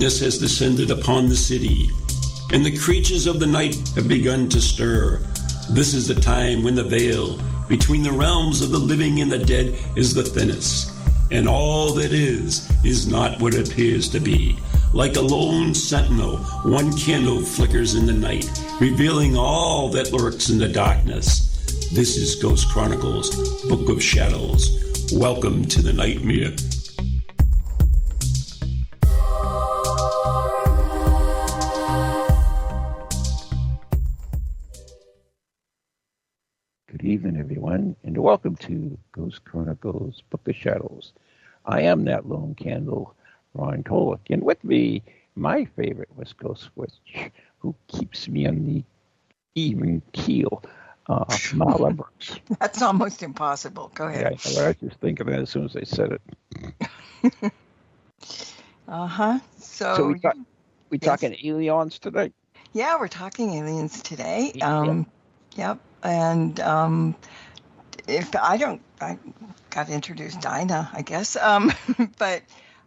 darkness has descended upon the city, and the creatures of the night have begun to stir. This is the time when the veil between the realms of the living and the dead is the thinnest, and all that is not what it appears to be. Like a lone sentinel, one candle flickers in the night, revealing all that lurks in the darkness. This is Ghost Chronicles, Book of Shadows. Welcome to the nightmare. Good evening, everyone, and welcome to Ghost Chronicles, Book of Shadows. I am that lone candle, Ron Kolick, and with me, my favorite West Coast witch, who keeps me on the even keel, Marla Brooks. That's almost impossible. Go ahead. Yeah, I was just thinking that as soon as I said it. So we talking aliens today? Yeah, we're talking aliens today. Yep. And if I got to introduce Dinah, I guess. But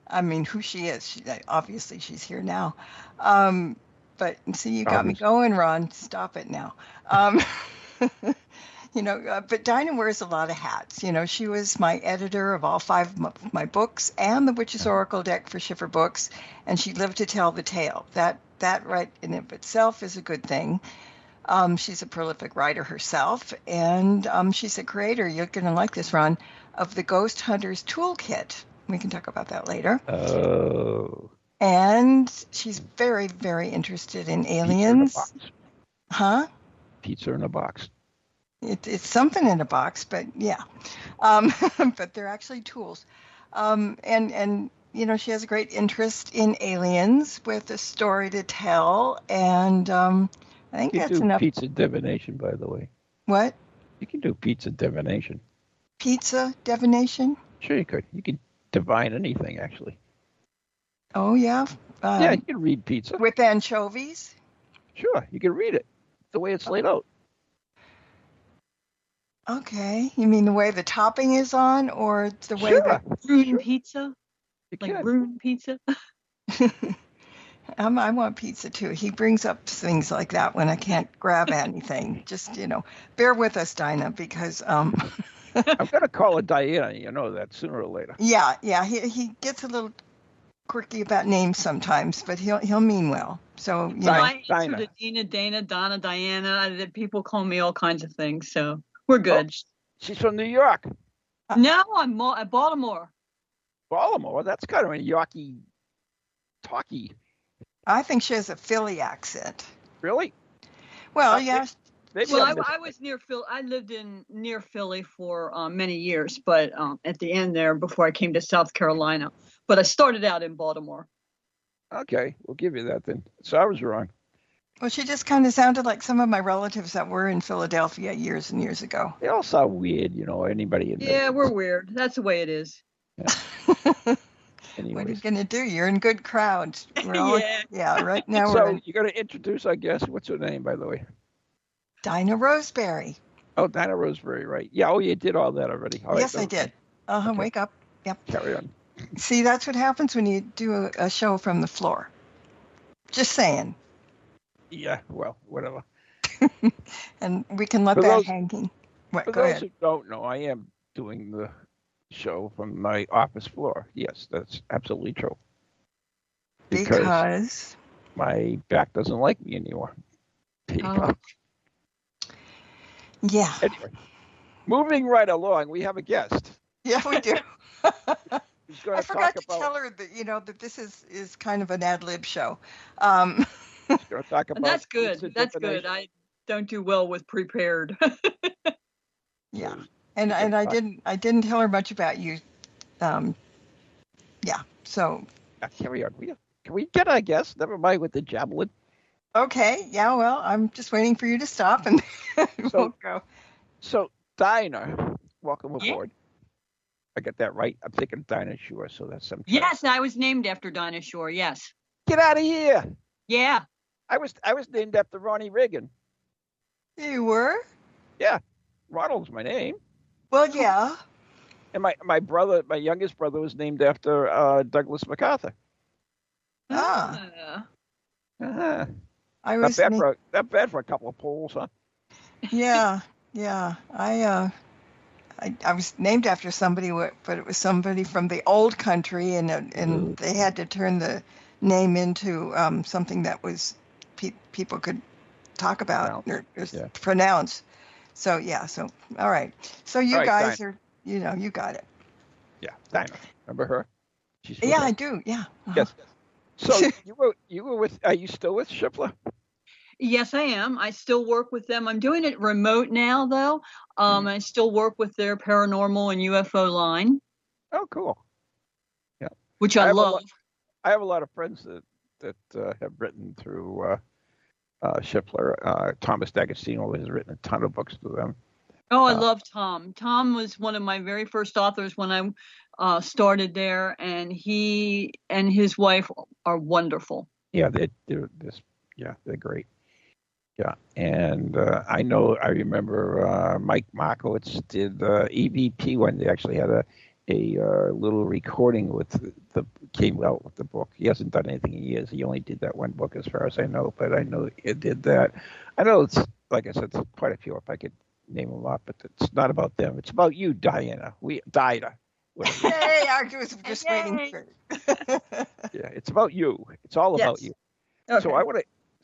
I mean, who she is? Obviously, she's here now. But see, you got me going, Ron. Stop it now. But Dinah wears a lot of hats. She was my editor of all 5 of my books and the Witch's Oracle deck for Schiffer Books, and she lived to tell the tale. That right in of itself is a good thing. She's a prolific writer herself, and she's a creator, you're going to like this, Ron, of the Ghost Hunter's Toolkit. We can talk about that later. Oh. And she's very, very interested in aliens. Pizza in a box. Huh? Pizza in a box. It's something in a box, but yeah. But they're actually tools. And she has a great interest in aliens with a story to tell, and I think You that's do enough. pizza divination, by the way. What? You can do pizza divination. Pizza divination? Sure you could. You can divine anything, actually. Oh, yeah. Yeah, you can read pizza. With anchovies? Sure, you can read it the way it's laid out. Okay. You mean the way the topping is on, or the way Sure. Rune pizza? You Like can. rune pizza? I want pizza too. He brings up things like that when I can't grab anything. Just, bear with us, Dinah, because I'm going to call it Diana, you know that, sooner or later. yeah, he gets a little quirky about names sometimes, but he'll mean well. So, I answer Dinah. to Dina, Dana, Donna, Diana. People call me all kinds of things, so we're good. Oh, she's from New York. No, I'm at Baltimore. Baltimore, that's kind of a Yorkie talkie. I think she has a Philly accent. Really? Well, yeah. Maybe Well, I'm I was near Philly. I lived near Philly for many years, but at the end there, before I came to South Carolina. But I started out in Baltimore. Okay, we'll give you that then. So I was wrong. Well, she just kind of sounded like some of my relatives that were in Philadelphia years and years ago. They all sound weird, anybody in there. Yeah, we're weird. That's the way it is. Anyways. What are you going to do? You're in good crowds. We're all, Yeah. Right now So we're in you're going to introduce our guest. What's her name, by the way? Dinah Roseberry. Oh, Dinah Roseberry, right. Yeah, you did all that already. All right, Yes, I did. Okay. Wake up. Yep. Carry on. See, that's what happens when you do a show from the floor. Just saying. Yeah, well, whatever. And we can let For that those- hang. What, For go those ahead. who don't know, I am doing the show from my office floor. Yes, that's absolutely true. Because my back doesn't like me anymore. There you go. Yeah. Anyway, moving right along, we have a guest. Yeah, we do. Who's going I to forgot talk to about, tell her that, that this is kind of an ad-lib show. who's going to talk about And that's good. pizza That's good. divination. I don't do well with prepared. Yeah. And I didn't tell her much about you. Yeah. So Carry on. Can we get our guest? Never mind with the javelin. okay. Yeah, well, I'm just waiting for you to stop and we'll go. So, Dinah, welcome Yeah. aboard. I got that right. I'm thinking Dinah Shore, so that's some. Yes, I was named after Dinah Shore. Yes. Get out of here. Yeah. I was named after Ronnie Reagan. You were? Yeah. Ronald's my name. Well, yeah. And my youngest brother was named after Douglas MacArthur. Ah, Uh-huh. I Not was, bad for not bad for a couple of poles, huh? yeah, yeah. I was named after somebody, but it was somebody from the old country, and they had to turn the name into something that was people could talk about or Yeah. pronounce. So yeah, so all right. So you All right, guys Dinah. are, you got it. Yeah, Dinah. Remember her? She's with Yeah, us. I do. Yeah. Yes. So you were with? Are you still with Schiffer? Yes, I am. I still work with them. I'm doing it remote now, though. I still work with their paranormal and UFO line, Oh, cool. Yeah. which I love. I have a lot of friends that have written through Schiffer. Thomas D'Agostino has written a ton of books through them. Oh, I love Tom. Tom was one of my very first authors when I started there, and he and his wife are wonderful. Yeah, they're great. Yeah, and I remember Mike Markowitz did EVP when they actually had a little recording came out with the book. He hasn't done anything in years. He only did that one book as far as I know, but I know he did that. I know it's, like I said, it's quite a few if I could name them up, but it's not about them. It's about you, Dinah. Dinah. Yay! I was just waiting for it. Yeah, it's about you. It's all about you. Okay. So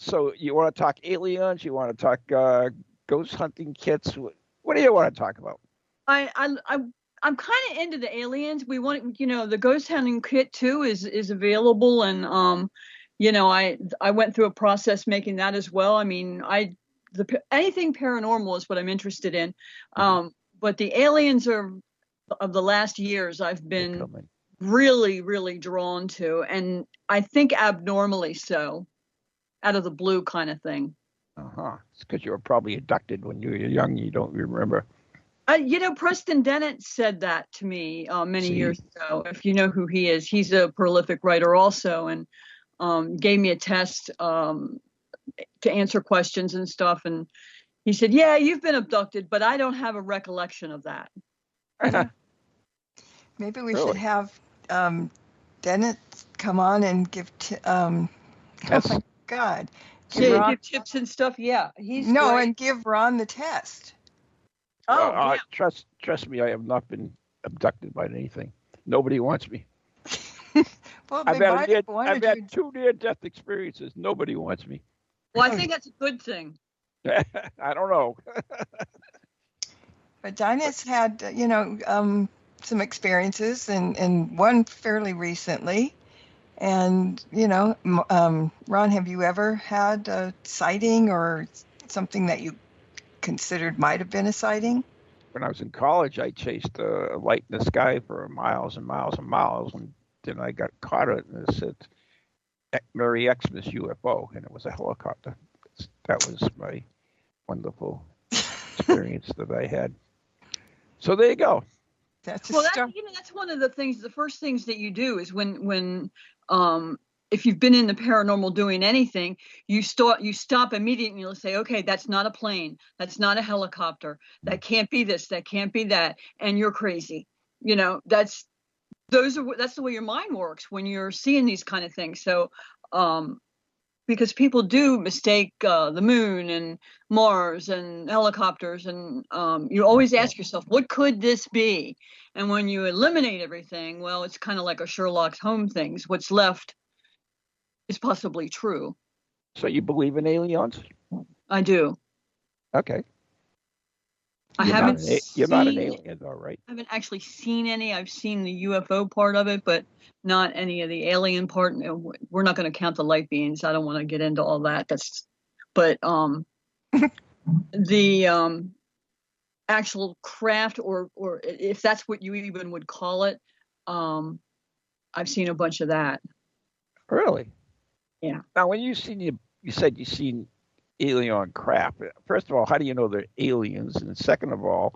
So you want to talk aliens? You want to talk ghost hunting kits? What do you want to talk about? I'm kind of into the aliens. We want, the ghost hunting kit too is available, and I went through a process making that as well. I mean, anything paranormal is what I'm interested in, but the aliens are of the last years I've been really, really drawn to, and I think abnormally so. Out of the blue kind of thing. It's because you were probably abducted when you were young. You don't remember. Preston Dennett said that to me many years ago. If you know who he is, he's a prolific writer also, and gave me a test to answer questions and stuff. And he said, "Yeah, you've been abducted, but I don't have a recollection of that." Maybe we should have Dennett come on and give. Oh my God. Give tips and stuff. Yeah, he's great. And give Ron the test. Oh, yeah. Trust me, I have not been abducted by anything. Nobody wants me. Well, I've had 2 near-death experiences. Nobody wants me. Well, I think that's a good thing. I don't know. But Dinah's had, some experiences, and one fairly recently. And, Ron, have you ever had a sighting or something that you considered might have been a sighting? When I was in college, I chased a light in the sky for miles and miles and miles, and then I got caught in this Merry Xmas UFO, and it was a helicopter. That was my wonderful experience that I had. So there you go. That's one of the things. The first things that you do is when if you've been in the paranormal doing anything, you stop immediately and you'll say, okay, that's not a plane, that's not a helicopter, that can't be this, that can't be that, and you're crazy. That's the way your mind works when you're seeing these kind of things. So because people do mistake the moon and Mars and helicopters, and you always ask yourself, what could this be? And when you eliminate everything, well, it's kind of like a Sherlock Holmes thing. What's left is possibly true. So you believe in aliens? I do. Okay. You're not an alien, though, right? I haven't actually seen any. I've seen the UFO part of it, but not any of the alien part. We're not going to count the light beings. I don't want to get into all that. But the actual craft, or if that's what you even would call it, I've seen a bunch of that. Really? Yeah. Now, when you said you've seen alien craft. First of all, how do you know they're aliens? And second of all,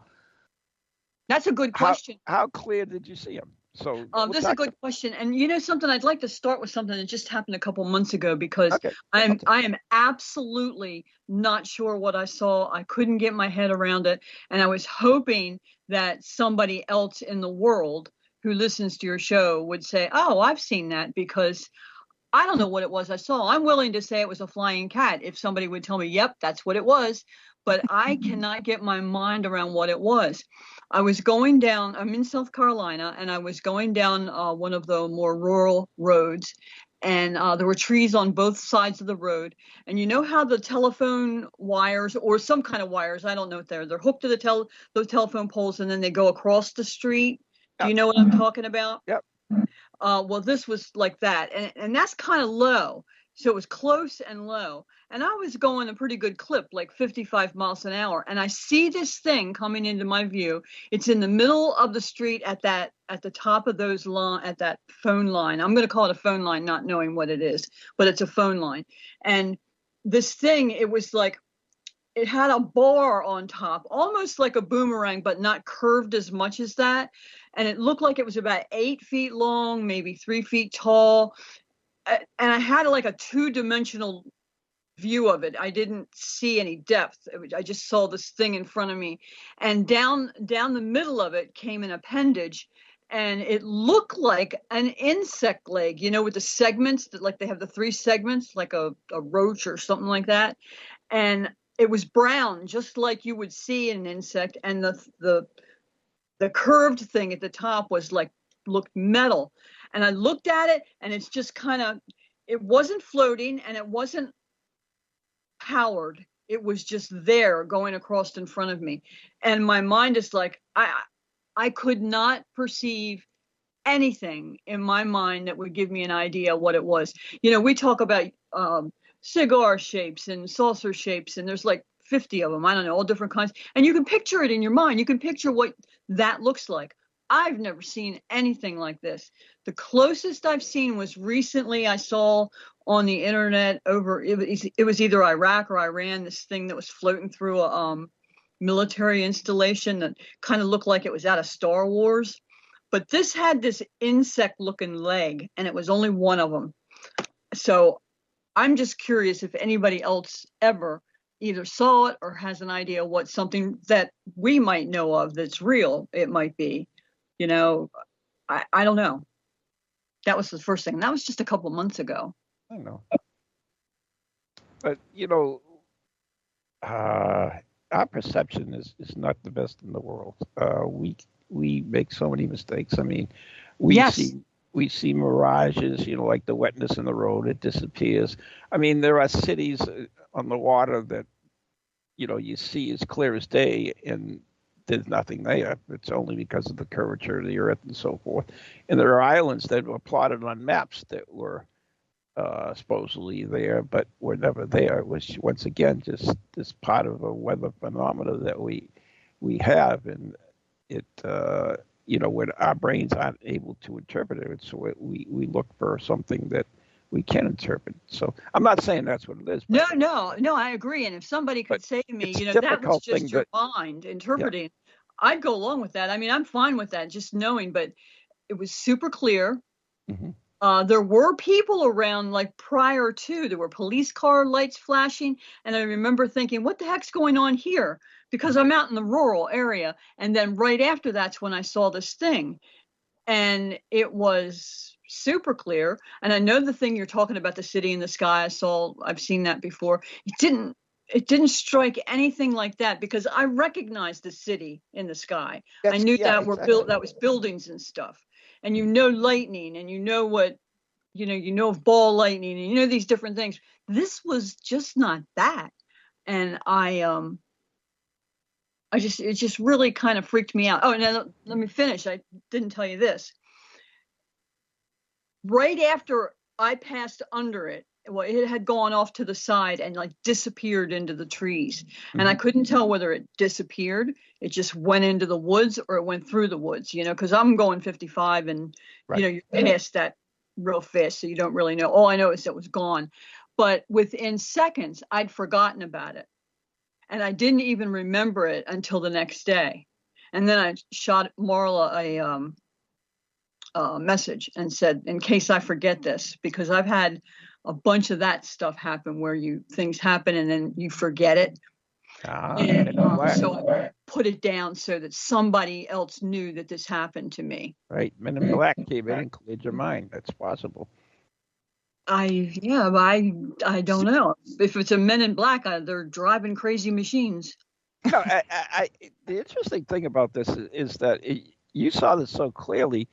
that's a good question. How clear did you see them? So that's a good question. And something, I'd like to start with something that just happened a couple months ago, because I am absolutely not sure what I saw. I couldn't get my head around it. And I was hoping that somebody else in the world who listens to your show would say, oh, I've seen that, because I don't know what it was I saw. I'm willing to say it was a flying cat if somebody would tell me, yep, that's what it was. But I cannot get my mind around what it was. I was going down, I'm in South Carolina, and I was going down one of the more rural roads, and there were trees on both sides of the road. And you know how the telephone wires, or some kind of wires, I don't know what they're hooked to those telephone poles, and then they go across the street. Do you know what I'm talking about? Yep. Well, this was like that, and that's kind of low. So it was close and low. And I was going a pretty good clip, like 55 miles an hour. And I see this thing coming into my view. It's in the middle of the street at the top of at that phone line. I'm going to call it a phone line, not knowing what it is, but it's a phone line. And this thing, it was like, it had a bar on top, almost like a boomerang, but not curved as much as that. And it looked like it was about 8 feet long, maybe 3 feet tall. And I had like a 2-dimensional view of it. I didn't see any depth. I just saw this thing in front of me. And down the middle of it came an appendage. And it looked like an insect leg, with the segments that, like, they have the 3 segments, like a roach or something like that. And it was brown, just like you would see in an insect. And the curved thing at the top was looked metal. And I looked at it, and it's just it wasn't floating, and it wasn't powered. It was just there going across in front of me. And my mind is like, I could not perceive anything in my mind that would give me an idea what it was. We talk about cigar shapes and saucer shapes, and there's like 50 of them. I don't know, all different kinds. And you can picture it in your mind. You can picture what that looks like. I've never seen anything like this. The closest I've seen was recently I saw on the internet it was either Iraq or Iran, this thing that was floating through a military installation that kind of looked like it was out of Star Wars. But this had this insect looking leg, and it was only one of them. So I'm just curious if anybody else ever either saw it or has an idea what something that we might know of that's real it might be. I don't know. That was the first thing. That was just a couple months ago. I know. But, our perception is not the best in the world. We make so many mistakes. I mean, we see mirages, like the wetness in the road, it disappears. I mean, there are cities on the water that, you see as clear as day, and there's nothing there. It's only because of the curvature of the earth and so forth. And there are islands that were plotted on maps that were supposedly there, but were never there. It was, once again, just this part of a weather phenomena that we have, and it, when our brains aren't able to interpret it, so we look for something that we can interpret. So I'm not saying that's what it is. No, I agree. And if somebody could say to me, that was just your mind interpreting, yeah, I'd go along with that. I mean, I'm fine with that, just knowing, but it was super clear. Mm-hmm. There were people around, like prior to, there were police car lights flashing. And I remember thinking, what the heck's going on here? Because I'm out in the rural area. And then right after that's when I saw this thing. And it was super clear. And I know the thing you're talking about, the city in the sky, I've seen that before. It didn't strike anything like that, because I recognized the city in the sky. I knew that that was buildings and stuff. And lightning, and what, of ball lightning, and these different things. This was just not that. And it just really kind of freaked me out. Oh, and let me finish. I didn't tell you this. Right after I passed under it, it had gone off to the side and disappeared into the trees. Mm-hmm. And I couldn't tell whether it disappeared, it just went into the woods, or it went through the woods, because I'm going 55 and, right, you're past that real fast. So you don't really know. All I know is it was gone. But within seconds, I'd forgotten about it. And I didn't even remember it until the next day. And then I shot Marla a message and said, in case I forget this, because I've had a bunch of that stuff happen where things happen and then you forget it. So I put it down so that somebody else knew that this happened to me. Right. Men in Black came in and cleared your mind. That's possible. I don't know. If it's a Men in Black, they're driving crazy machines. No, the interesting thing about this is that you saw this so clearly.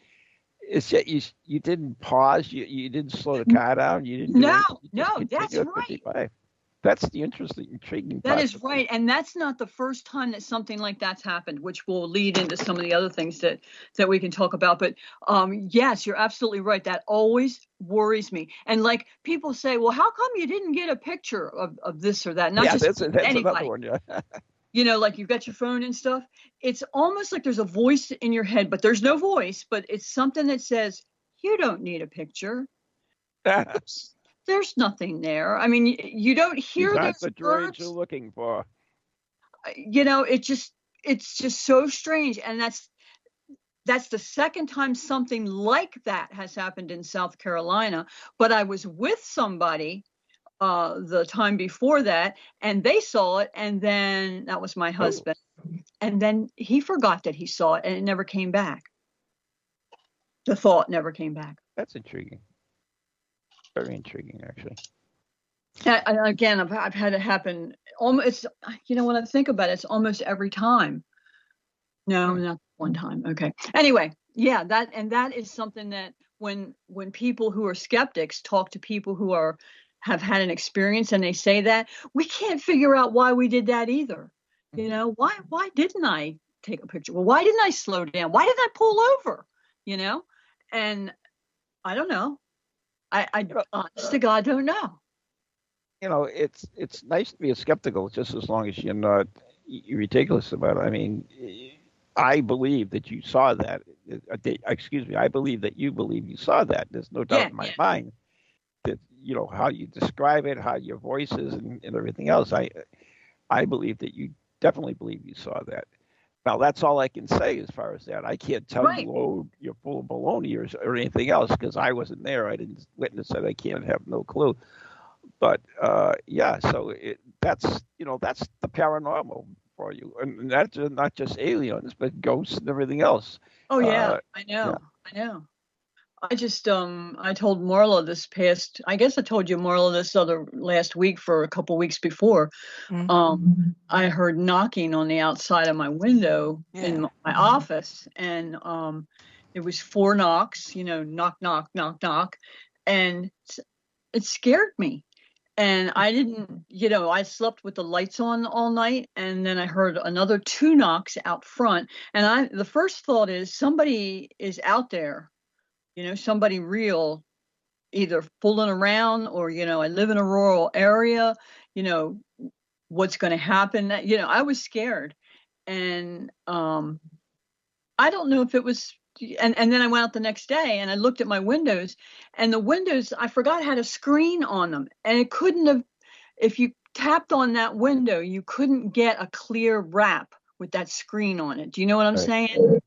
It's that you didn't pause, you didn't slow the car down, you didn't do anything, you just that's continued at right. 55. That's the intriguing part. That is right. And that's not the first time that something like that's happened, which will lead into some of the other things that we can talk about. But yes, you're absolutely right. That always worries me. And like people say, well, how come you didn't get a picture of this or that? Not just that's anybody. another one, yeah. You know, like you've got your phone and stuff. It's almost like there's a voice in your head, but there's no voice, but it's something that says, you don't need a picture. There's nothing there. I mean, you don't hear That's those the droids birds. you're looking for. You know, it's just so strange. And that's the second time something like that has happened in South Carolina. But I was with somebody the time before that, and they saw it, and then that was my husband, and then he forgot that he saw it, and it never came back. The thought never came back. That's intriguing. Very intriguing, actually. And again, I've had it happen almost. You know, when I think about it, it's almost every time. No, not one time. Okay. Anyway, yeah, that is something that when people who are skeptics talk to people who have had an experience and they say that, we can't figure out why we did that either. You know, why didn't I take a picture? Well, why didn't I slow down? Why didn't I pull over? You know, and I don't know. I honest to God don't know. You know, it's nice to be skeptical just as long as you're not ridiculous about it. I mean, I believe that you saw that. Excuse me. I believe that you believe you saw that. There's no doubt in my mind. That, you know, how you describe it, how your voice is, and everything else. I believe that you definitely believe you saw that. Now, that's all I can say as far as that. I can't tell you, oh, you're full of baloney or anything else, because I wasn't there. I didn't witness it. I can't have no clue. But yeah, so that's the paranormal for you, and that's not just aliens, but ghosts and everything else. Oh yeah, I know. I just I told Marla this past, I guess I told you Marla this last week for a couple weeks before. Mm-hmm. I heard knocking on the outside of my window in my office, and it was 4 knocks, you know, knock, knock, knock, knock, and it scared me. And I didn't, you know, I slept with the lights on all night, and then I heard another 2 knocks out front, and the first thought is somebody is out there. You know, somebody real, either fooling around or, you know, I live in a rural area, you know, what's going to happen? You know, I was scared. And I don't know if it was, and then I went out the next day and I looked at my windows, and the windows, I forgot had a screen on them. And it couldn't have, if you tapped on that window, you couldn't get a clear wrap with that screen on it. Do you know what I'm saying?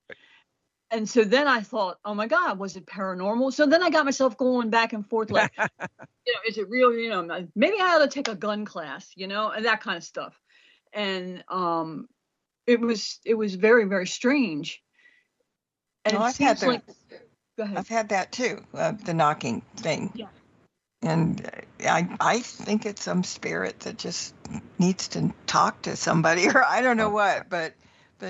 And so then I thought, oh my God, was it paranormal? So then I got myself going back and forth, like, you know, is it real? You know, maybe I ought to take a gun class, you know, and that kind of stuff. And it was very, very strange. And I've had that. Go ahead. I've had that too, the knocking thing. Yeah. And I think it's some spirit that just needs to talk to somebody, or I don't know what, but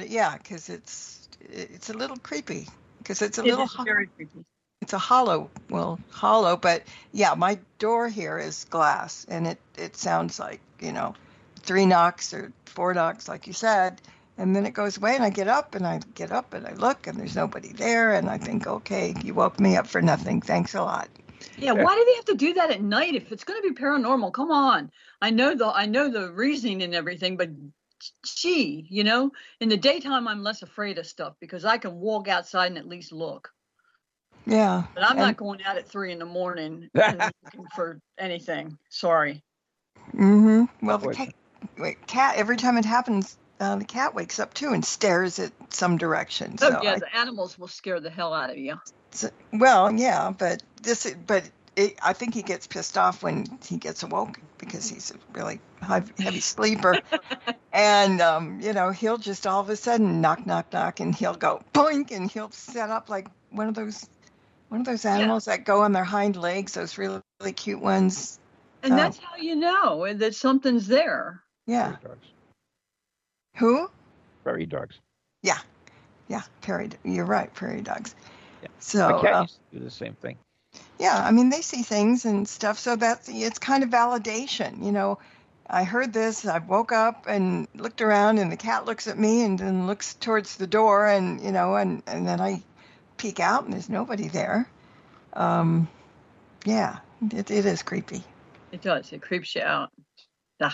yeah, because it's a little creepy, because it's very creepy. It's a hollow, but yeah, my door here is glass, and it sounds like, you know, 3 knocks or 4 knocks, like you said, and then it goes away, and I get up and I look, and there's nobody there, and I think, okay, you woke me up for nothing. Thanks a lot. Yeah, why do they have to do that at night if it's going to be paranormal? Come on, I know the reasoning and everything, but gee, you know, in the daytime I'm less afraid of stuff because I can walk outside and at least look. Yeah. But I'm not going out at 3 a.m. and looking for anything. Sorry. Mm-hmm. Well, the cat, every time it happens, the cat wakes up too and stares at some direction. So yeah, the animals will scare the hell out of you. Well, yeah, but I think he gets pissed off when he gets awoken because he's a really heavy sleeper. And, you know, he'll just all of a sudden knock, knock, knock, and he'll go boink, and he'll set up like one of those animals that go on their hind legs, those really really cute ones. And that's how you know that something's there. Yeah. Prairie dogs. Who? Prairie dogs. Yeah. You're right, prairie dogs. Yeah. So My cat used to do the same thing. yeah, I mean, they see things and stuff, so it's kind of validation. I heard this, I woke up and looked around, and the cat looks at me and then looks towards the door, and and then I peek out and there's nobody there. Yeah, it is creepy. It does. It creeps you out. Ugh.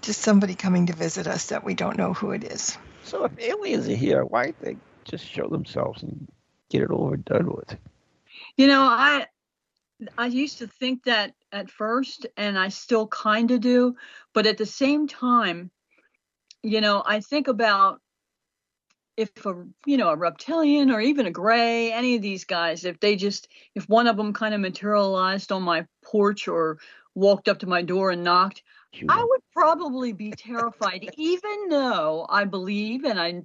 Just somebody coming to visit us that we don't know who it is. So if aliens are here, why don't they just show themselves and get it over and done with? I used to think that at first, and I still kind of do, but at the same time, I think about if a reptilian or even a gray, any of these guys, if one of them kind of materialized on my porch or walked up to my door and knocked, I would probably be terrified, even though I believe and I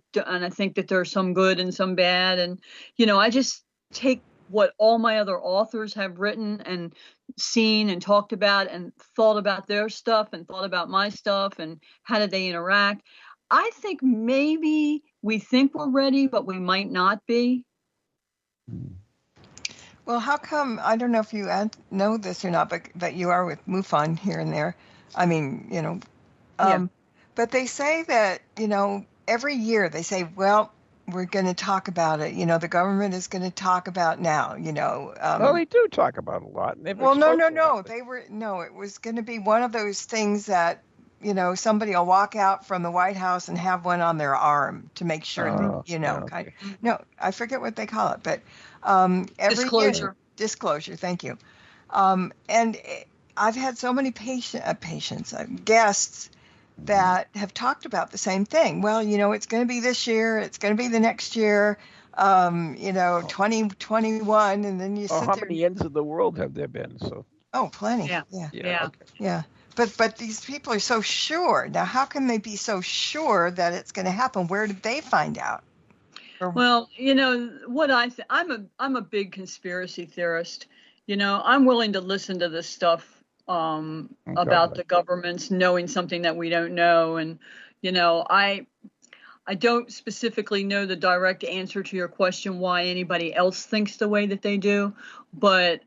think that there's some good and some bad, and I just take what all my other authors have written and seen and talked about and thought about their stuff and thought about my stuff and how did they interact. I think maybe we think we're ready, but we might not be. Well, how come, I don't know if you know this or not, but you are with MUFON here and there. I mean, but they say that, every year they say, well, we're going to talk about it. The government is going to talk about now, well, they do talk about a lot. Well, no. It was going to be one of those things that, somebody will walk out from the White House and have one on their arm to make sure that, no, I forget what they call it, but every disclosure. Disclosure, thank you. And I've had so many guests that have talked about the same thing. Well, it's going to be this year, it's going to be the next year, 2021, and then you sit how there. many ends of the world have there been? So. Oh, plenty. Yeah. Okay. Yeah. But these people are so sure. Now, how can they be so sure that it's going to happen? Where did they find out? Well, what I'm a big conspiracy theorist. I'm willing to listen to this stuff about the governments knowing something that we don't know, and I don't specifically know the direct answer to your question why anybody else thinks the way that they do, but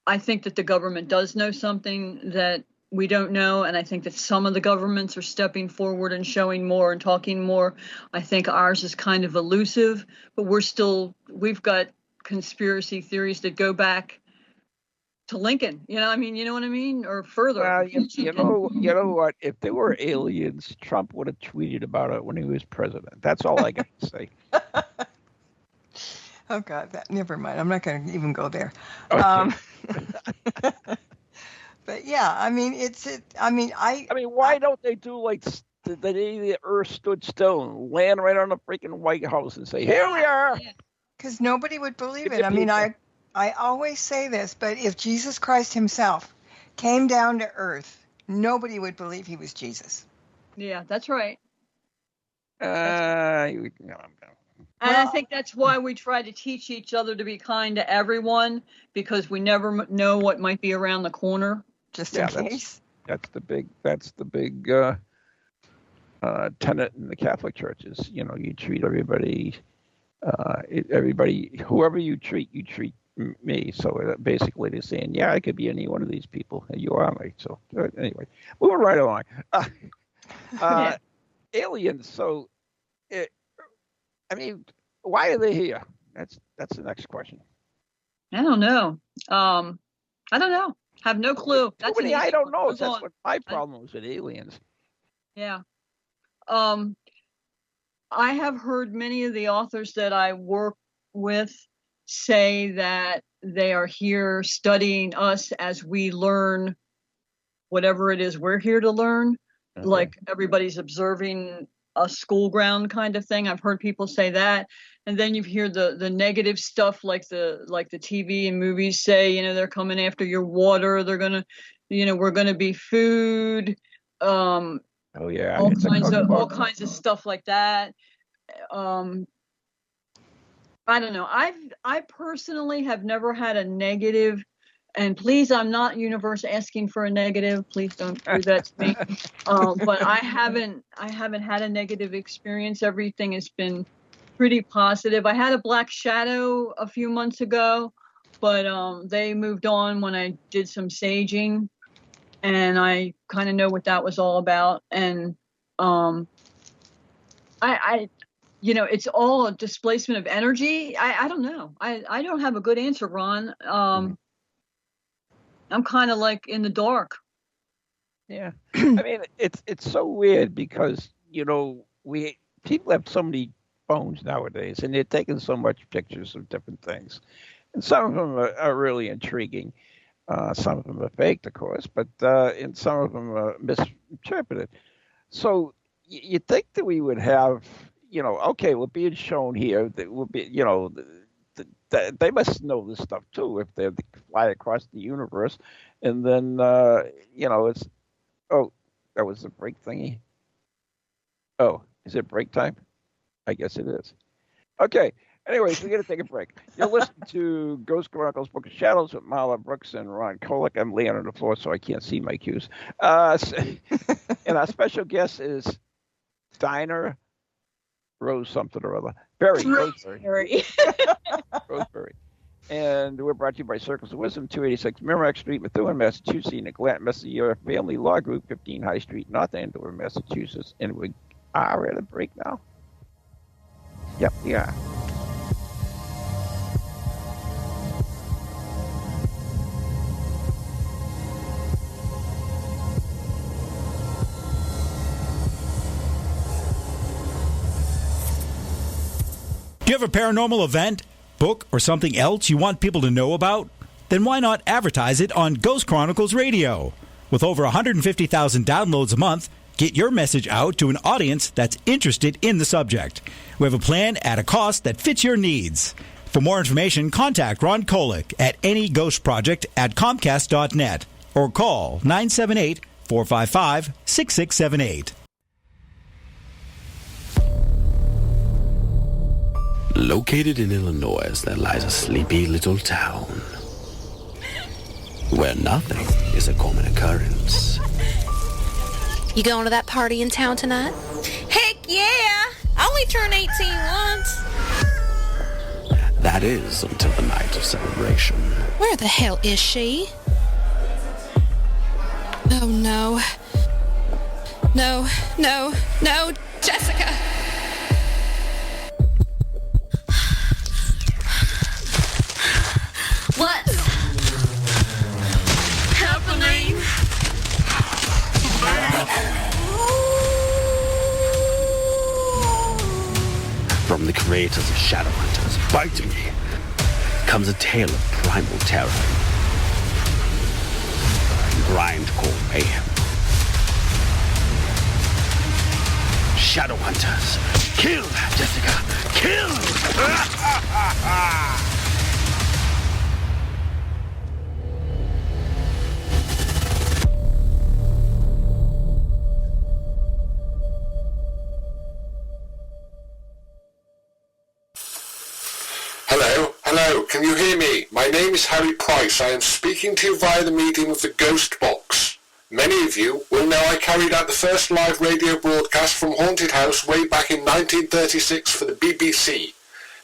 I think that the government does know something that we don't know, and I think that some of the governments are stepping forward and showing more and talking more. I think ours is kind of elusive, but we've got conspiracy theories that go back to Lincoln. You know what I mean? Or further. Well, you know what? If there were aliens, Trump would have tweeted about it when he was president. That's all I got to say. Oh God, never mind. I'm not going to even go there. Okay. But yeah, I mean, why don't they do like the day the Earth stood still, land right on the freaking White House and say, "Here we are"? Because nobody would believe it. I mean, I always say this, but if Jesus Christ himself came down to Earth, nobody would believe he was Jesus. Yeah, that's right. And I think that's why we try to teach each other to be kind to everyone, because we never know what might be around the corner. Just in case. That's the big tenet in the Catholic Church is, you treat everybody, whoever you treat me. So basically they're saying, yeah, I could be any one of these people. And you are me. So anyway, moving right along. Aliens. So, why are they here? That's the next question. I don't know. Have no clue. I don't know. That's what my problem is with aliens. Yeah. I have heard many of the authors that I work with say that they are here studying us as we learn whatever it is we're here to learn. Okay. Like everybody's observing a school ground kind of thing. I've heard people say that. And then you hear the negative stuff like the TV and movies say, they're coming after your water. They're going to, we're going to be food. Oh yeah. All kinds of stuff like that. I don't know. I personally have never had a negative And please, I'm not universe asking for a negative. Please don't do that to me. But I haven't had a negative experience. Everything has been pretty positive. I had a black shadow a few months ago, but they moved on when I did some saging, and I kind of know what that was all about. And I it's all a displacement of energy. I don't know. I don't have a good answer, Ron. I'm kind of like in the dark. Yeah. I mean, it's so weird because, people have so many phones nowadays, and they're taking so much pictures of different things. And some of them are really intriguing. Some of them are faked, of course, but and some of them are misinterpreted. So you think that we would have, okay, we're being shown here that we'll be, they must know this stuff too if they fly across the universe. And then, it's, that was the break thingy. Oh, is it break time? I guess it is. Okay. Anyways, we got to take a break. You're listening to Ghost Chronicles Book of Shadows with Marla Brooks and Ron Kolek. I'm laying on the floor so I can't see my cues. And our special guest is Dinah Rose something or other. Roseberry. Roseberry. And we're brought to you by Circles of Wisdom, 286 Merrimack Street, Methuen, Massachusetts, and the Glant Messenger Family Law Group, 15 High Street, North Andover, Massachusetts. And we are at a break now. Yep, we are. Do you have a paranormal event, book, or something else you want people to know about? Then why not advertise it on Ghost Chronicles Radio? With over 150,000 downloads a month, get your message out to an audience that's interested in the subject. We have a plan at a cost that fits your needs. For more information, contact Ron Kolek at anyghostproject@comcast.net or call 978-455-6678. Located in Illinois, there lies a sleepy little town where nothing is a common occurrence. You going to that party in town tonight? Heck yeah! I only turned 18 once. That is until the night of celebration. Where the hell is she? Oh no. No, Jessica! What's happening? From the creators of Shadowhunters, Bite Me, comes a tale of primal terror and grindcore mayhem. Shadowhunters, kill, Jessica, kill! Hello, can you hear me? My name is Harry Price. I am speaking to you via the medium of the Ghost Box. Many of you will know I carried out the first live radio broadcast from Haunted House way back in 1936 for the BBC.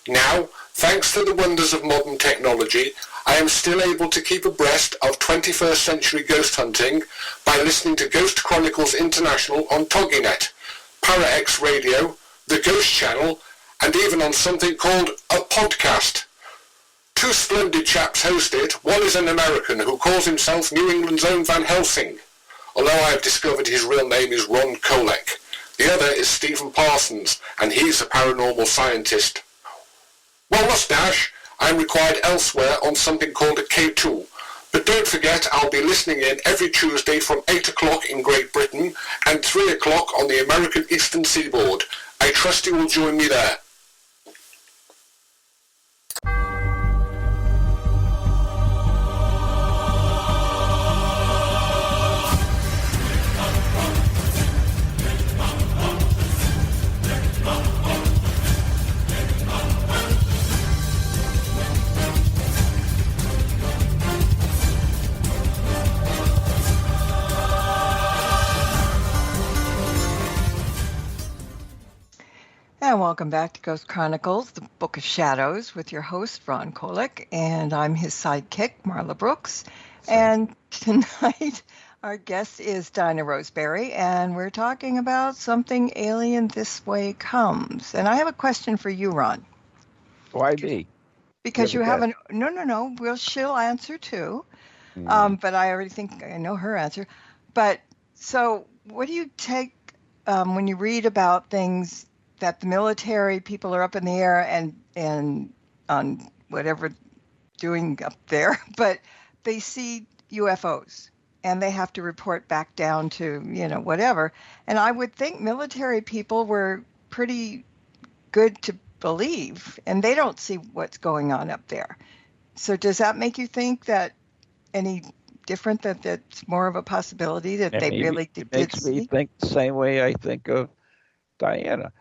Now, thanks to the wonders of modern technology, I am still able to keep abreast of 21st century ghost hunting by listening to Ghost Chronicles International on TogiNet, ParaX Radio, the Ghost Channel, and even on something called a podcast. Two splendid chaps host it. One is an American who calls himself New England's own Van Helsing, although I have discovered his real name is Ron Kolek. The other is Stephen Parsons, and he's a paranormal scientist. Well, mustache, I'm required elsewhere on something called a K2. But don't forget, I'll be listening in every Tuesday from 8 o'clock in Great Britain and 3 o'clock on the American Eastern Seaboard. I trust you will join me there. And welcome back to Ghost Chronicles, the Book of Shadows, with your host, Ron Kolick, and I'm his sidekick, Marla Brooks. And tonight, our guest is Dinah Roseberry, and we're talking about something alien this way comes. And I have a question for you, Ron. Why me? Because you haven't... No. Well, she'll answer too. But I already think I know her answer. But so what do you take when you read about things that the military people are up in the air and on whatever doing up there, but they see UFOs and they have to report back down to, whatever. And I would think military people were pretty good to believe, and they don't see what's going on up there. So does that make you think that any different, that that's more of a possibility that they really did see? It makes me think the same way I think of Diana.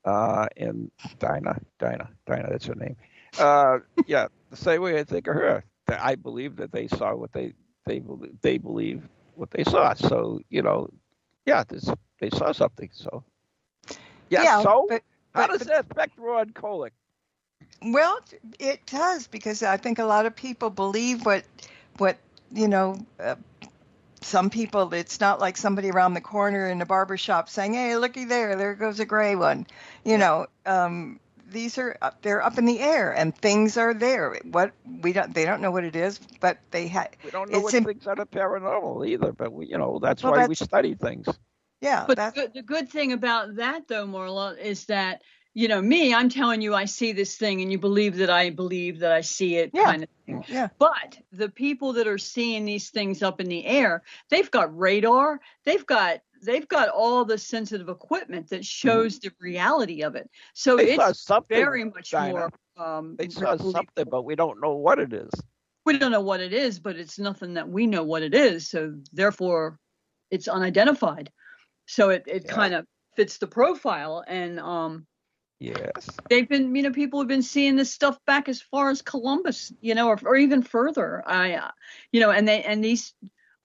And Dinah, that's her name. The same way I think of her. That I believe that they saw what they believe what they saw. So they saw something. So but how does that affect Ron Kolick? Well, it does, because I think a lot of people believe what some people, it's not like somebody around the corner in a barber shop saying, "Hey, looky there goes a gray one." They're up in the air and things are there. They don't know what it is, but we don't know what things are paranormal either. But that's why we study things. Yeah, but the good thing about that, though, Marla, is that me, I'm telling you, I see this thing, and you believe that I see it, kind of thing. Yeah. But the people that are seeing these things up in the air, they've got radar, they've got all the sensitive equipment that shows the reality of it. So it's very much more. They saw something, but we don't know what it is. We don't know what it is, but it's nothing that we know what it is. So therefore, it's unidentified. So it kind of fits the profile, and yes, they've been, people have been seeing this stuff back as far as Columbus, or even further. A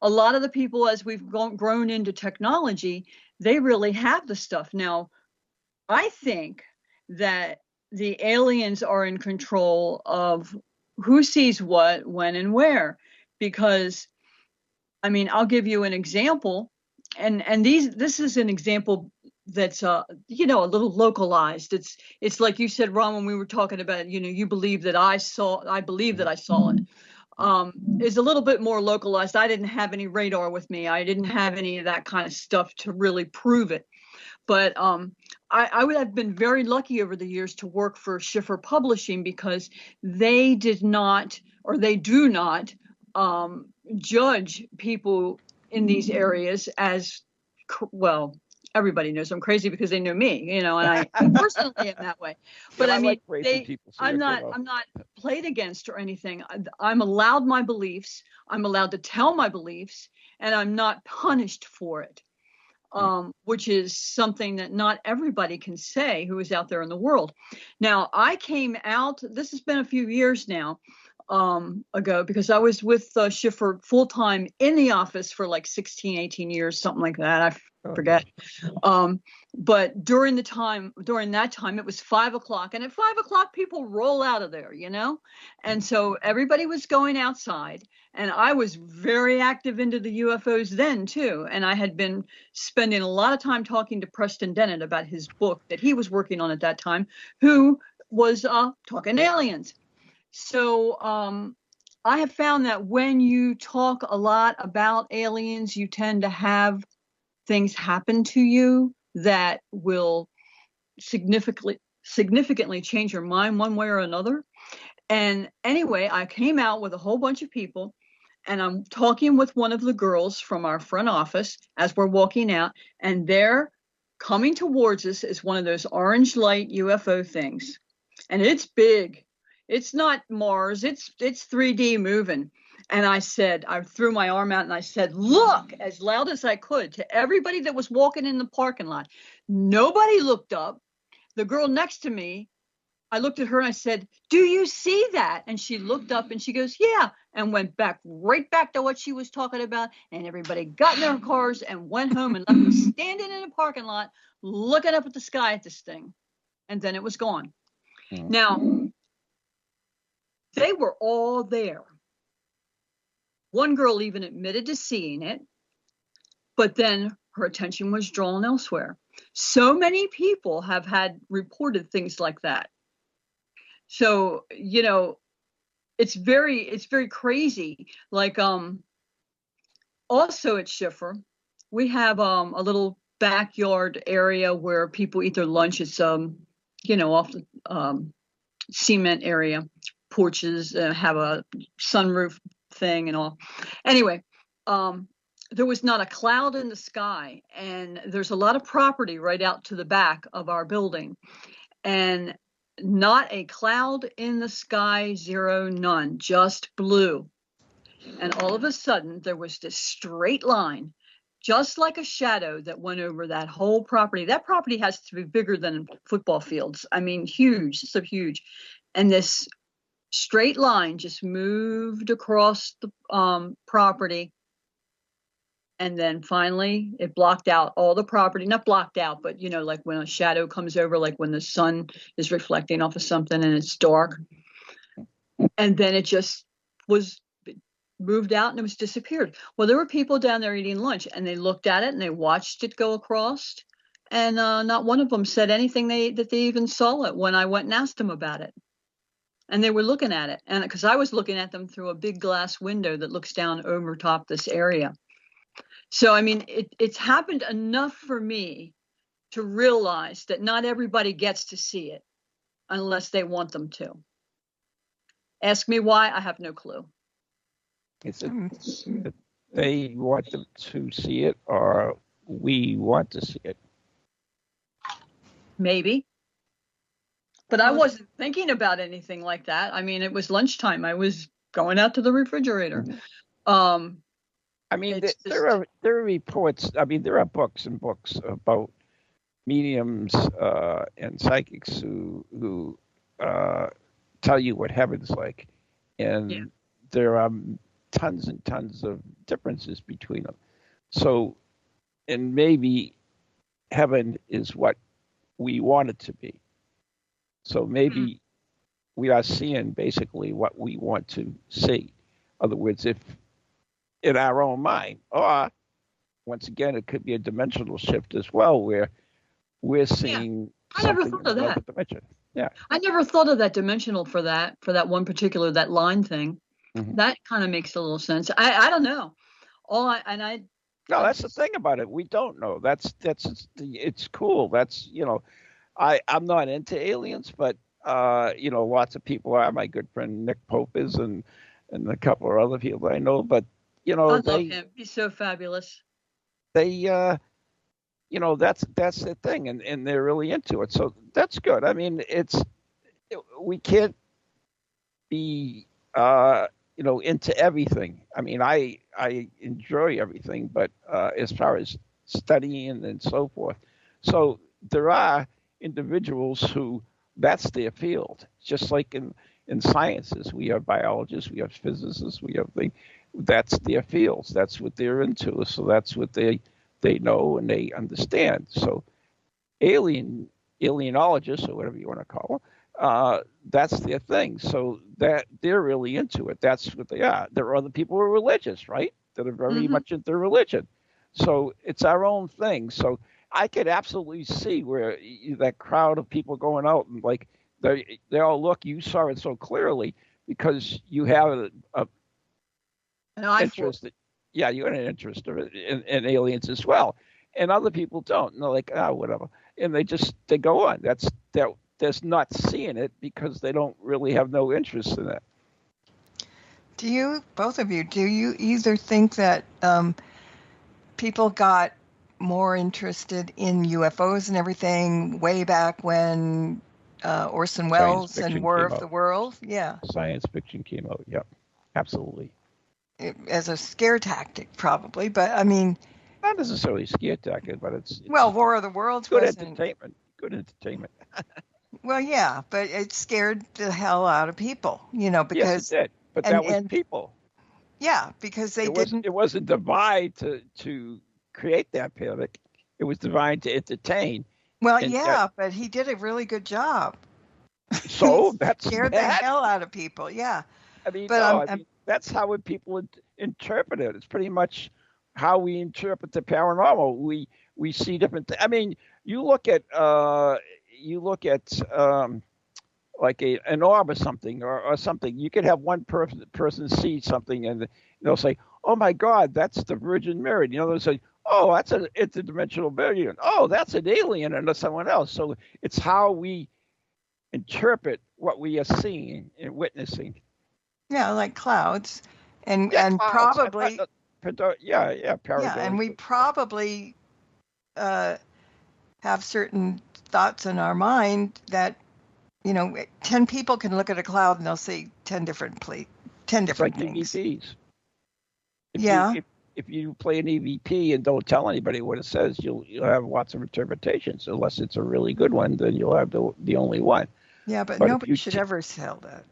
lot of the people, as we've grown into technology, they really have the stuff. Now, I think that the aliens are in control of who sees what, when, and where, because, I'll give you an example, and this is an example that's a little localized. It's like you said, Ron, when we were talking about, you believe that I believe that I saw it. Is a little bit more localized. I didn't have any radar with me. I didn't have any of that kind of stuff to really prove it. But I would have been very lucky over the years to work for Schiffer Publishing, because they did not, or they do not, judge people in these areas as, well, everybody knows I'm crazy because they know me, and I personally am that way. But I'm not played against or anything. I'm allowed my beliefs. I'm allowed to tell my beliefs, and I'm not punished for it, which is something that not everybody can say who is out there in the world. Now, I came out, this has been a few years now, ago, because I was with Schiffer full-time in the office for like 16, 18 years, something like that. I forget. But during that time, it was 5:00, and at 5:00, people roll out of there, and so everybody was going outside, and I was very active into the UFOs then too. And I had been spending a lot of time talking to Preston Dennett about his book that he was working on at that time, who was talking aliens. So I have found that when you talk a lot about aliens, you tend to have things happen to you that will significantly change your mind one way or another. And anyway, I came out with a whole bunch of people, and I'm talking with one of the girls from our front office as we're walking out, and they're coming towards us is one of those orange light UFO things. And it's big. It's not Mars. It's 3D moving. And I threw my arm out and I said, "Look," as loud as I could to everybody that was walking in the parking lot. Nobody looked up. The girl next to me, I looked at her and I said, "Do you see that?" And she looked up and she goes, "Yeah," and went right back to what she was talking about. And everybody got in their cars and went home and left me standing in a parking lot looking up at the sky at this thing. and then it was gone. Mm. Now, they were all there. One girl even admitted to seeing it, but then her attention was drawn elsewhere. So many people have had reported things like that. So, you know, it's very crazy. Like, also at Schiffer, we have a little backyard area where people eat their lunch. It's you know, off the cement area, porches, have a sunroof thing and all. Anyway, there was not a cloud in the sky, and there's a lot of property right out to the back of our building, and not a cloud in the sky, zero, none, just blue. And all of a sudden there was this straight line, just like a shadow, that went over that whole property. That property has to be bigger than football fields. I mean, huge, so huge. And this straight line just moved across the property. And then finally it blocked out all the property, not blocked out, but, you know, like when a shadow comes over, like when the sun is reflecting off of something and it's dark. And then it just was moved out and it was disappeared. Well, there were people down there eating lunch, and they looked at it and they watched it go across. And not one of them said anything that they even saw it when I went and asked them about it. And they were looking at it. And because I was looking at them through a big glass window that looks down over top this area. So, I mean, it's happened enough for me to realize that not everybody gets to see it unless they want them to. Ask me why, I have no clue. It's that they want them to see it, or we want to see it. Maybe. But I wasn't thinking about anything like that. I mean, it was lunchtime. I was going out to the refrigerator. I mean, there are reports. I mean, there are books and books about mediums and psychics who tell you what heaven's like, and there are tons and tons of differences between them. So, and maybe heaven is what we want it to be. So maybe we are seeing basically what we want to see. In other words, if in our own mind, or once again, it could be a dimensional shift as well, where we're seeing something in another dimension. Yeah, I never thought of that dimensional for that one particular, that line thing. Mm-hmm. That kind of makes a little sense. I don't know. No, that's the thing about it. We don't know. It's cool. That's, you know, I'm not into aliens, but you know, lots of people are. My good friend Nick Pope is, and a couple of other people I know. But you know, I love him. He's so fabulous. They, you know, that's the thing, and they're really into it. So that's good. I mean, we can't be you know, into everything. I mean, I enjoy everything, but as far as studying and so forth, so there are individuals who that's their field. Just like in sciences, we have biologists, we have physicists, we have that's their fields. That's what they're into. So that's what they know and they understand. So alienologists, or whatever you want to call them, that's their thing. So that they're really into it. That's what they are. There are other people who are religious, right? That are very much into religion. So it's our own thing. So I could absolutely see where that crowd of people going out and like they all look. You saw it so clearly because you have an interest. You got an interest in aliens as well, and other people don't. And they're like, whatever, and they go on. That's not seeing it because they don't really have no interest in it. Do you, both of you, either think that people got more interested in UFOs and everything way back when Orson Welles and War of the World? Yeah. Science fiction came out. Yep. Absolutely. As a scare tactic, probably, but I mean, not necessarily scare tactic, but it's War of the Worlds. Good entertainment. Good entertainment. Well, yeah, but it scared the hell out of people, you know, because yes, it did. But that was people. Yeah, because It wasn't divine to create that panic. It was divine to entertain. Well, And yeah, but he did a really good job. so that's Scared the that. hell out of people. Yeah. I mean, But no, I mean that's how people interpret it. It's pretty much how we interpret the paranormal. We see different. I mean, you look at like an orb or something or something. You could have one person see something and they'll say, "Oh my God, that's the Virgin Mary." You know, they'll say, "Oh, that's an interdimensional being." "Oh, that's an alien," and someone else. So it's how we interpret what we are seeing and witnessing. Yeah, like clouds, and Clouds. probably paradigm. and we probably have certain thoughts in our mind that 10 people can look at a cloud and they'll see 10 different It's like things. EVPs. If you play an EVP and don't tell anybody what it says, you'll have lots of interpretations. Unless it's a really good one, then you'll have the only one. Yeah, but nobody should ever tell that.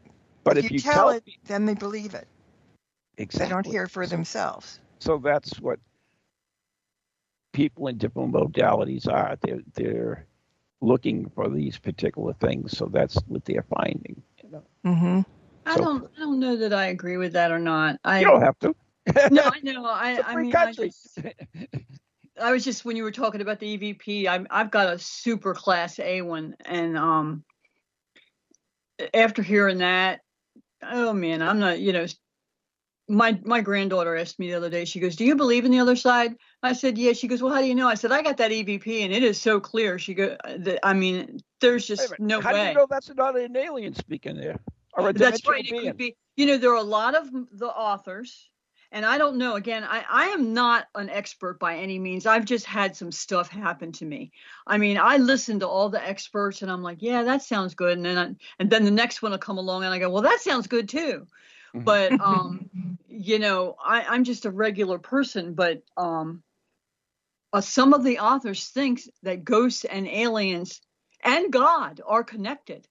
But if you tell it, then they believe it. Exactly. They don't hear for themselves. So that's what people in different modalities are. They're looking for these particular things. So that's what they're finding. Mm-hmm. I don't know that I agree with that or not. You don't have to. No, I know. I mean, country. I was just, when you were talking about the EVP, I've got a super class A one, and after hearing that, oh man, I'm not, my granddaughter asked me the other day, she goes, "Do you believe in the other side?" I said, "Yeah." She goes, "Well, how do you know?" I said, "I got that EVP and it is so clear." She goes, I mean, there's just no way. How do you know that's not an alien speaking there? Or That's right. It could be, there are a lot of the authors, and I don't know, again, I am not an expert by any means. I've just had some stuff happen to me. I mean, I listen to all the experts and I'm like, yeah, that sounds good. And then the next one will come along and I go, well, that sounds good too. But, I'm just a regular person, but some of the authors think that ghosts and aliens and God are connected.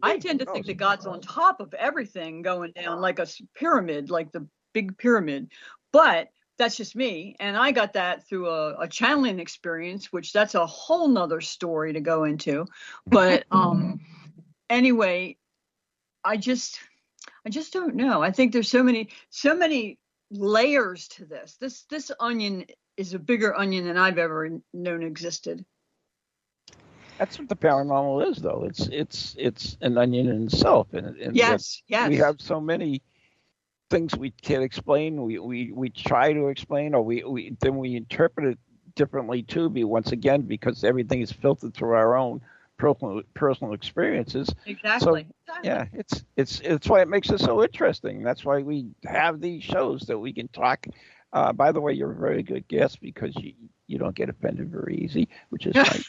I tend to think that God's on top of everything going down like a pyramid, like the big pyramid. But that's just me. And I got that through a channeling experience, which that's a whole nother story to go into. But anyway, I just don't know. I think there's so many layers to this. This onion is a bigger onion than I've ever known existed. That's what the paranormal is, though. It's an onion in itself, and yes. We have so many things we can't explain. We try to explain, or we interpret it differently too. Once again, because everything is filtered through our own personal experiences. Exactly. So, yeah, it's why it makes it so interesting. That's why we have these shows that we can talk. By the way, you're a very good guest because you don't get offended very easy, which is nice.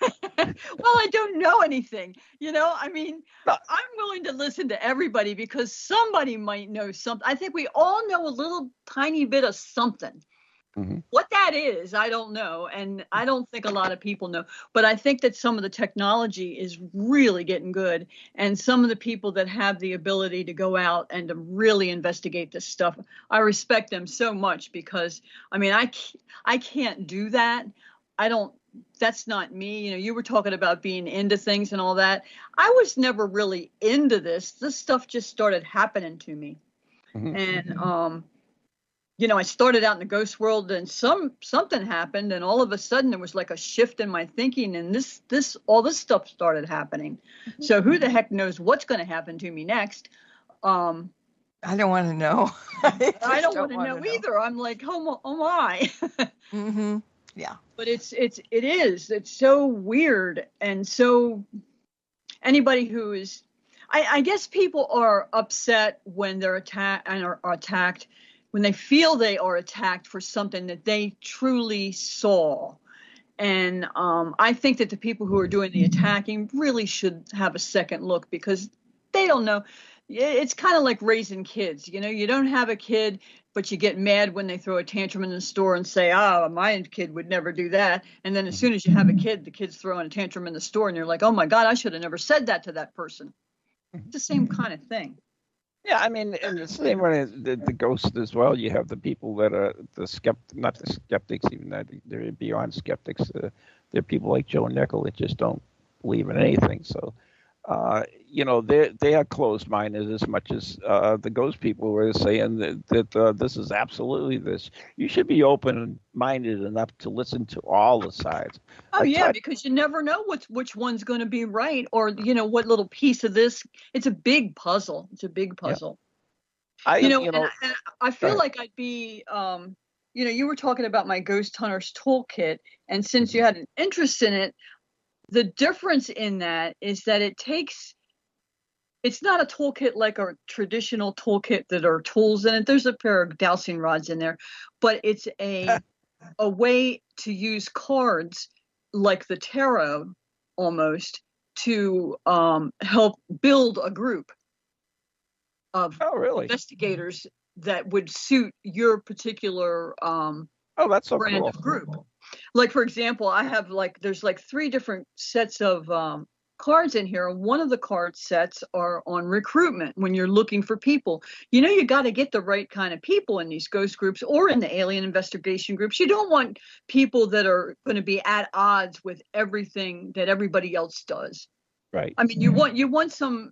Well, I don't know anything. I mean, I'm willing to listen to everybody because somebody might know something. I think we all know a little tiny bit of something. Mm-hmm. What that is, I don't know. And I don't think a lot of people know. But I think that some of the technology is really getting good. And some of the people that have the ability to go out and to really investigate this stuff, I respect them so much because, I mean, I can't do that. That's not me. You were talking about being into things and all that. I was never really into this. This stuff just started happening to me. Mm-hmm. And, I started out in the ghost world and something happened and all of a sudden there was like a shift in my thinking and all this stuff started happening. Mm-hmm. So who the heck knows what's going to happen to me next? I don't want to know. I don't want to know either. I'm like, oh my. Mm-hmm. Yeah. But it's so weird. And so anybody who is, I guess people are upset when they're attacked and are attacked when they feel they are attacked for something that they truly saw. And I think that the people who are doing the attacking really should have a second look because they don't know. It's kind of like raising kids. You don't have a kid, but you get mad when they throw a tantrum in the store and say, my kid would never do that. And then as soon as you have a kid, the kid's throwing a tantrum in the store and you're like, oh my God, I should have never said that to that person. It's the same kind of thing. Yeah, I mean, and the same way the ghosts as well. You have the people that are not the skeptics, even that they're beyond skeptics. They're people like Joe Nickel that just don't believe in anything. So, they are closed-minded as much as the ghost people were saying that this is absolutely this. You should be open-minded enough to listen to all the sides. Oh, yeah, because you never know which one's going to be right, or, what little piece of this. It's a big puzzle. It's a big puzzle. Yeah. And I feel like I'd be, you were talking about my Ghost Hunters Toolkit, and since you had an interest in it, the difference in that is that it's not a toolkit like a traditional toolkit that are tools in it. There's a pair of dowsing rods in there, but it's a way to use cards like the tarot almost to help build a group of investigators that would suit your particular that's so brand cool. of group. Like, for example, I have there's 3 different sets of cards in here. One of the card sets are on recruitment when you're looking for people. You got to get the right kind of people in these ghost groups or in the alien investigation groups. You don't want people that are going to be at odds with everything that everybody else does. Right. I mean, you want some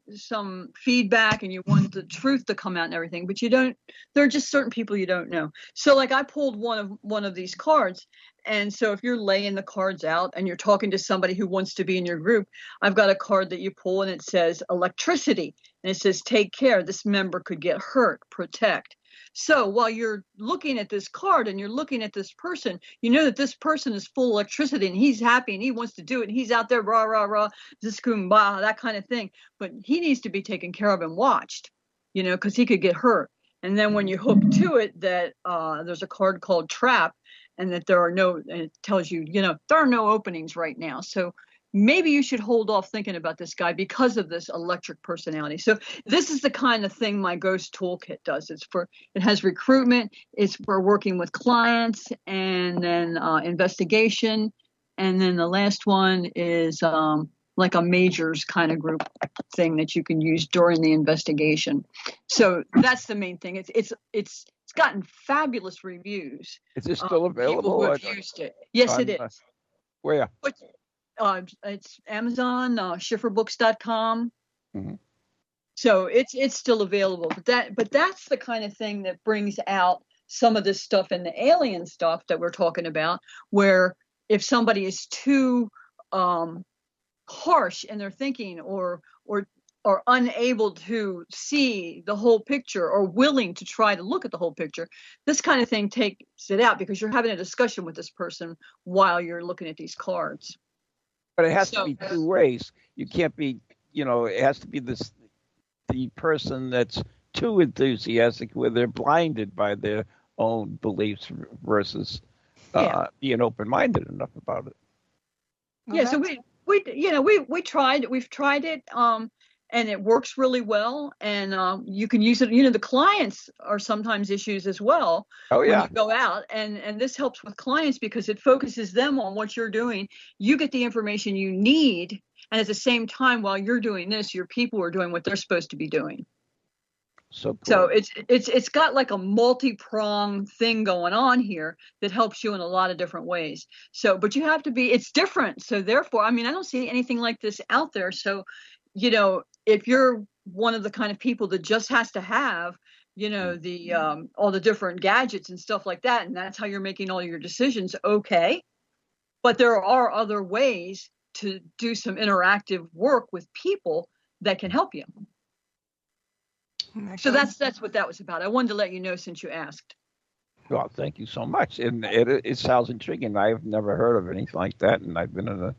feedback, and you want the truth to come out and everything, but you don't. There are just certain people you don't know. So, I pulled one of these cards, and so if you're laying the cards out and you're talking to somebody who wants to be in your group, I've got a card that you pull, and it says electricity, and it says take care. This member could get hurt. Protect. So while you're looking at this card and you're looking at this person, you know that this person is full of electricity and he's happy and he wants to do it and he's out there rah rah rah, this kumbaya, that kind of thing. But he needs to be taken care of and watched, because he could get hurt. And then when you hook to it that there's a card called trap, and that and it tells you, there are no openings right now. So maybe you should hold off thinking about this guy because of this electric personality. So this is the kind of thing my Ghost Toolkit does. It has recruitment, it's for working with clients, and then investigation. And then the last one is like a majors kind of group thing that you can use during the investigation. So that's the main thing. It's gotten fabulous reviews. Is it still available? People who have used it. Yes, it is. Where? It's Amazon, schifferbooks.com. Mm-hmm. So it's still available. But that's the kind of thing that brings out some of this stuff in the alien stuff that we're talking about, where if somebody is too harsh in their thinking or unable to see the whole picture or willing to try to look at the whole picture, this kind of thing takes it out because you're having a discussion with this person while you're looking at these cards. But it has to be 2 ways. You can't be, it has to be the person that's too enthusiastic where they're blinded by their own beliefs versus being open-minded enough about it. Yeah, so we've tried it, and it works really well, and you can use it. The clients are sometimes issues as well. Oh yeah. When you go out, and this helps with clients because it focuses them on what you're doing. You get the information you need, and at the same time, while you're doing this, your people are doing what they're supposed to be doing. So cool. So it's got like a multi-pronged thing going on here that helps you in a lot of different ways. So, but you have to be. It's different. So therefore, I don't see anything like this out there. So, if you're one of the kind of people that just has to have, the all the different gadgets and stuff like that, and that's how you're making all your decisions, okay. But there are other ways to do some interactive work with people that can help you. So that's what that was about. I wanted to let you know since you asked. Well, thank you so much. And it sounds intriguing. I've never heard of anything like that, and I've been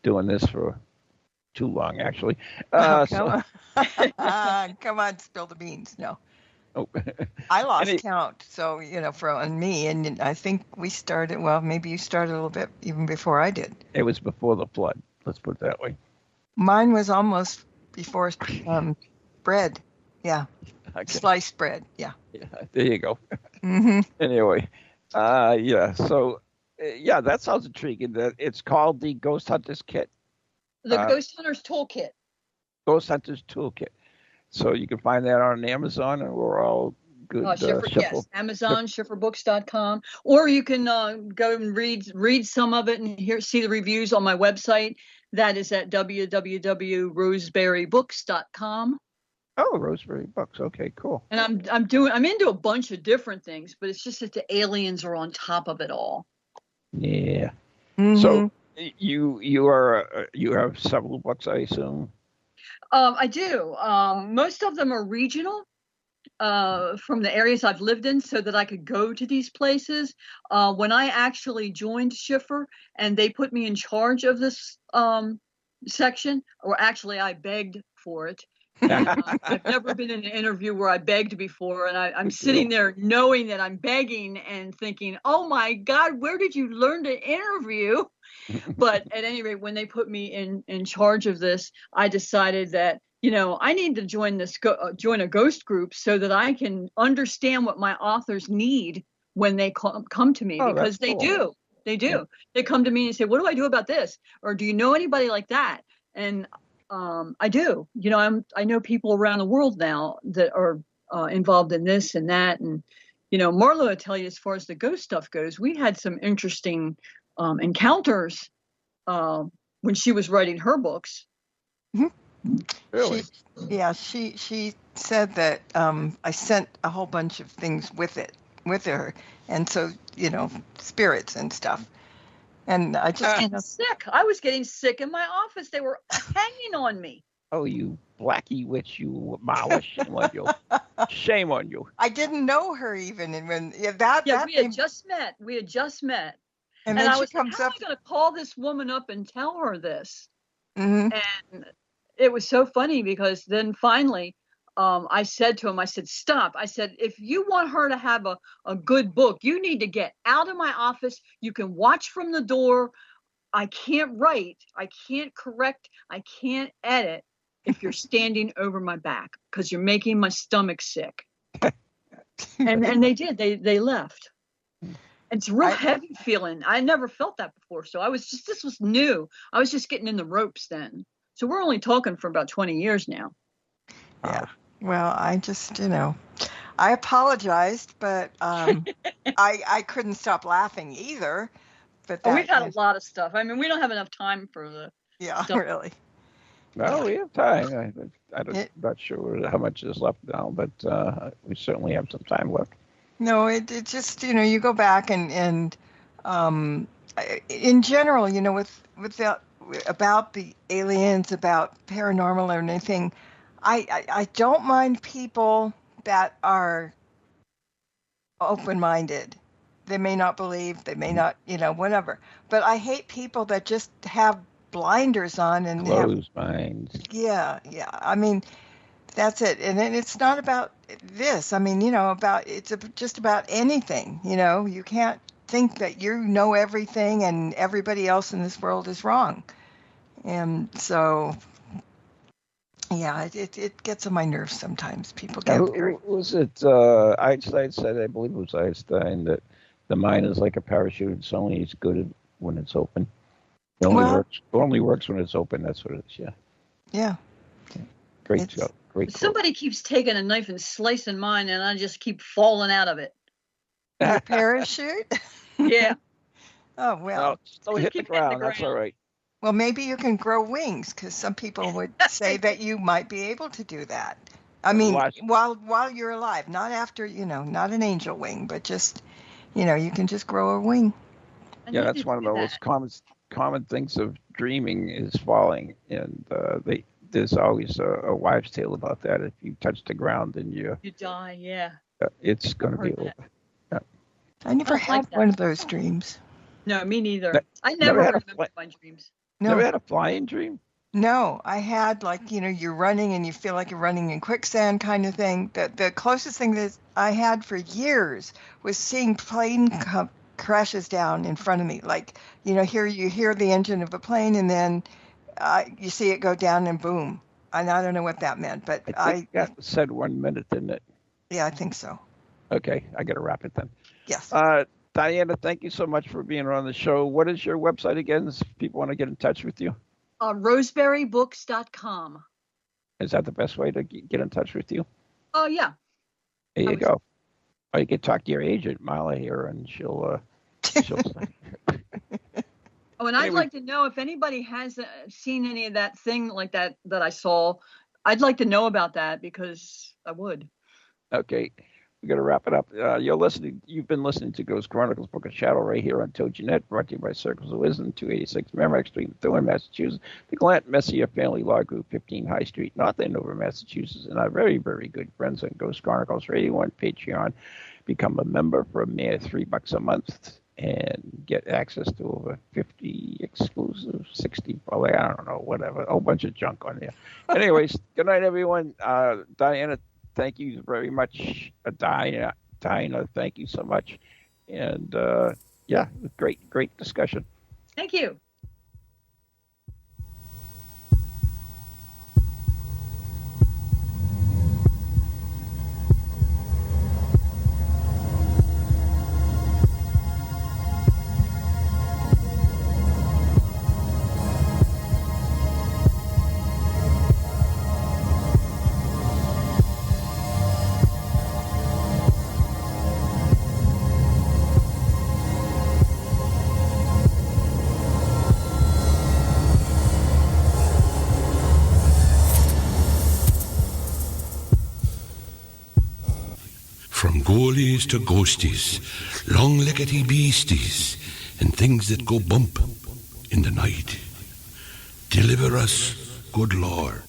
doing this for too long, actually. Come on, spill the beans. No. Oh. I lost count. So, for me, and I think we started, well, maybe you started a little bit even before I did. It was before the flood. Let's put it that way. Mine was almost before bread. Yeah. Okay. Sliced bread. Yeah. Yeah. There you go. Mm-hmm. Anyway. So, that sounds intriguing. It's called the Ghost Hunters Kit. The Ghost Hunters Toolkit. Ghost Hunters Toolkit. So you can find that on Amazon, and we're all good. Schiffer, yes, Amazon, schifferbooks.com, or you can go and read some of it and see the reviews on my website. That is at www.roseberrybooks.com. Oh, Roseberry Books. Okay, cool. And I'm into a bunch of different things, but it's just that the aliens are on top of it all. Yeah. Mm-hmm. So you have several books, I assume. I do. Most of them are regional, from the areas I've lived in, so that I could go to these places. When I actually joined Schiffer and they put me in charge of this section, or actually I begged for it. I've never been in an interview where I begged before, and I'm sitting there knowing that I'm begging and thinking, oh my God, where did you learn to interview? But at any rate, when they put me in charge of this, I decided that, I need to join a ghost group so that I can understand what my authors need when they come to me, because they do. They do. Yeah. They come to me and say, what do I do about this? Or do you know anybody like that? And I do. I know people around the world now that are involved in this and that. And, Marlo will tell you, as far as the ghost stuff goes, we had some interesting encounters when she was writing her books. Mm-hmm. Really? She said that I sent a whole bunch of things with her, and so spirits and stuff. And I just getting sick. I was getting sick in my office. They were hanging on me. Oh, you blacky witch, you Mawa, shame on you. Shame on you. I didn't know her even, and when we had just met. And then I she was comes like, how up. am I going to call this woman up and tell her this? Mm-hmm. And it was so funny, because then finally I said to him, I said, stop. I said, if you want her to have a good book, you need to get out of my office. You can watch from the door. I can't write. I can't correct. I can't edit if you're standing over my back, because you're making my stomach sick. and they did. They left. It's a real heavy feeling. I never felt that before. So this was new. I was just getting in the ropes then. So we're only talking for about 20 years now. Yeah. Well, I just, I apologized, but I couldn't stop laughing either. But we've had a lot of stuff. I mean, we don't have enough time for the stuff. Really. Well, we have time. I'm not sure how much is left now, but we certainly have some time left. No, it just, you go back and in general, about the aliens, about paranormal or anything, I don't mind people that are open-minded. They may not believe, they may not, whatever. But I hate people that just have blinders on and closed minds. Yeah. I mean, that's it. And it's not about this. I mean, it's just about anything. You can't think that you know everything and everybody else in this world is wrong. And so, yeah, it gets on my nerves sometimes. People get very... Was it Einstein said, I believe it was Einstein, that the mind is like a parachute. It's only as good when it's open. It only works when it's open. That's what it is, Yeah. Great job. Great. Somebody keeps taking a knife and slicing mine, and I just keep falling out of it. Your parachute? Yeah. Oh, well. Still hit the ground. That's all right. Well, maybe you can grow wings, because some people would say that you might be able to do that. I mean, while you're alive, not after, not an angel wing, but just, you can just grow a wing. Yeah, that's one of the most common things of dreaming is falling, and there's always a wives' tale about that. If you touch the ground, then you die. Yeah, it's going to be over. Yeah. I never had one of those dreams. No, me neither. I never remember my dreams. No. Never had a flying dream? No, I had you're running and you feel like you're running in quicksand kind of thing. The closest thing that I had for years was seeing plane crashes down in front of me. Like, here you hear the engine of a plane and then you see it go down and boom. And I don't know what that meant, but I think that said 1 minute, didn't it? Yeah, I think so. Okay, I got to wrap it then. Yes. Diana, thank you so much for being on the show. What is your website again if people want to get in touch with you? Roseberrybooks.com. Is that the best way to get in touch with you? Oh, yeah. There you go. Or you can talk to your agent, Marla, here, and she'll Oh, and I'd like to know if anybody has seen any of that thing like that I saw. I'd like to know about that because I would. Okay. We're going to wrap it up. You've been listening to Ghost Chronicles Book of Shadow right here on TogiNet, brought to you by Circles of Wisdom, 286 Merrimack Street, Methuen, Massachusetts, the Glant Messier Family Law Group, 15 High Street, North Andover, Massachusetts, and our very, very good friends on Ghost Chronicles Radio on Patreon. Become a member for a mere $3 a month and get access to over 50 exclusive, 60, probably, I don't know, whatever, a whole bunch of junk on there. Anyways, good night, everyone. Diana, thank you very much. Dinah, thank you so much. And great discussion. Thank you. From ghoulies to ghosties, long-leggedy beasties, and things that go bump in the night. Deliver us, good Lord.